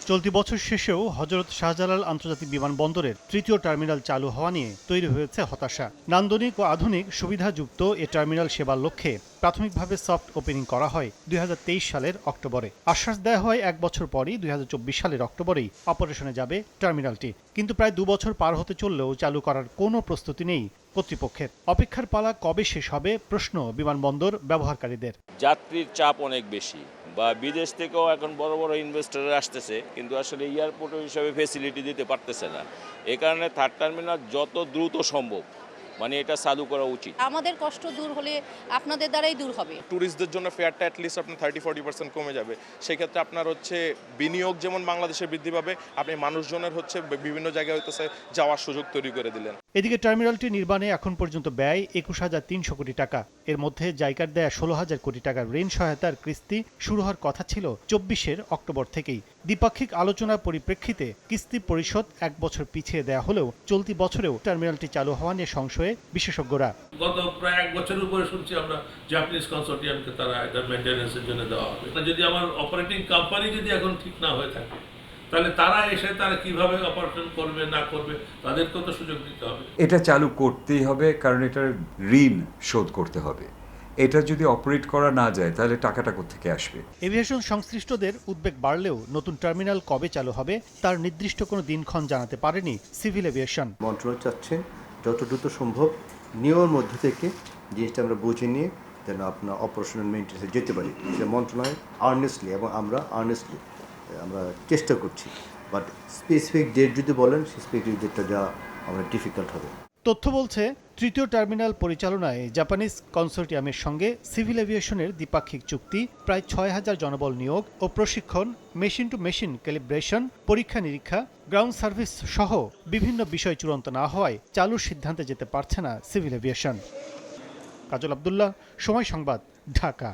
চলতি বছর শেষেও হযরত শাহজালাল আন্তর্জাতিক বিমানবন্দরের তৃতীয় টার্মিনাল চালু হওয়া নিয়ে তৈরি হয়েছে হতাশা। নান্দনিক ও আধুনিক সুবিধাযুক্ত এ টার্মিনাল সেবার লক্ষ্যে প্রাথমিকভাবে সফট ওপেনিং করা হয় ২০২৩ সালের অক্টোবরে। আশ্বাস দেওয়া হয় ১ বছর পরই ২০২৪ সালের অক্টোবরেই অপারেশনে যাবে টার্মিনালটি। কিন্তু প্রায় ২ বছর পার হতে চললেও চালু করার কোনো প্রস্তুতি নেই কর্তৃপক্ষের। অপেক্ষার পালা কবে শেষ হবে প্রশ্ন বিমানবন্দর ব্যবহারকারীদের। যাত্রীর চাপ অনেক বেশি, বা বিদেশ থেকেও এখন বড় বড় ইনভেস্টররা আসতেছে, কিন্তু আসলে এয়ারপোর্ট হিসাবে ফেসিলিটি দিতে পারতেছে না। এ কারণে থার্ড টার্মিনাল যত দ্রুত সম্ভব এটা চালু করা উচিত। আমাদের কষ্ট দূর হলে আপনাদের দ্বারাই দূর হবে। ট্যুরিস্টদের জন্য ফেয়ারটা অ্যাটলিস্ট আপনার 30-40% কমে যাবে। সেক্ষেত্রে আপনার বিনিয়োগ যেমন বাংলাদেশে বৃদ্ধি পাবে, আপনি মানুষজনের বিভিন্ন জায়গায় যাওয়ার সুযোগ তৈরি করে দিলেন। এদিকে টার্মিনালটি নির্মাণে এখন পর্যন্ত ব্যয় ২১,৩০০ কোটি টাকা। এর মধ্যে জাইকার দেয়া ১৬,০০০ কোটি টাকার ঋণ সহায়তার কিস্তি শুরু হওয়ার কথা ছিল ২৪ অক্টোবর থেকেই। দ্বিপাক্ষিক আলোচনার পরিপ্রেক্ষিতে কিস্তি পরিশোধ ১ বছর পিছিয়ে দেয়া হলেও চলতি বছরেও টার্মিনালটি চালু হওয়া নিয়ে সংশয়ে বিশেষজ্ঞরা। গত প্রায় ১ বছরের উপরে শুনছি আমরা জাপানিজ কনসোর্টিয়ামকে তারা এটা মেইনটেনেন্সের জন্য দেওয়া হবে। যদি আমার অপারেটিং কোম্পানি যদি এখন ঠিক না হয়ে থাকে, তাহলে তারা এসে তারা কিভাবে অপারেশন করবে না করবে তাদেরকেও তো সুযোগ দিতে হবে। এটা চালু করতেই হবে, কারণ এটার ঋণ শোধ করতে হবে। এটা যদি অপারেট করা না যায় তাহলে টাকাটা কোত্থেকে আসবে? এভিয়েশন সংশ্লিষ্টদের উদ্বেগ বাড়লেও নতুন টার্মিনাল কবে চালু হবে তার নির্দিষ্ট কোনো দিনক্ষণ জানাতে পারেনি সিভিল এভিয়েশন। মন্ত্রণালয় চাচ্ছেন যত দ্রুত সম্ভব নিয়মের মধ্যে থেকে জিনিসটা আমরা বুঝে নিয়ে যেন আপনার অপারেশনাল মেইনটেন্সে যেতে পারি। সে মন্ত্রণালয় আর্নেস্টলি এবং আমরা আর্নেস্টলি আমরা চেষ্টা করছি। বাট স্পেসিফিক ডেট যদি বলেন সেই স্পেসিফিক ডেটটা যা আমরা ডিফিকাল্ট হবে। তথ্য বলছে তৃতীয় টার্মিনাল পরিচালনায় জাপানিজ কনসোর্টিয়ামের সঙ্গে সিভিল এভিয়েশনের দ্বিপাক্ষিক চুক্তি, প্রায় ৬,০০০ জনবল নিয়োগ ও প্রশিক্ষণ, মেশিন টু মেশিন ক্যালিব্রেশন, পরীক্ষা নিরীক্ষা, গ্রাউন্ড সার্ভিস সহ বিভিন্ন বিষয় চূড়ান্ত না হওয়ায় চালুর সিদ্ধান্তে যেতে পারছে না সিভিল এভিয়েশন। কাজল আব্দুল্লাহ, সময় সংবাদ, ঢাকা।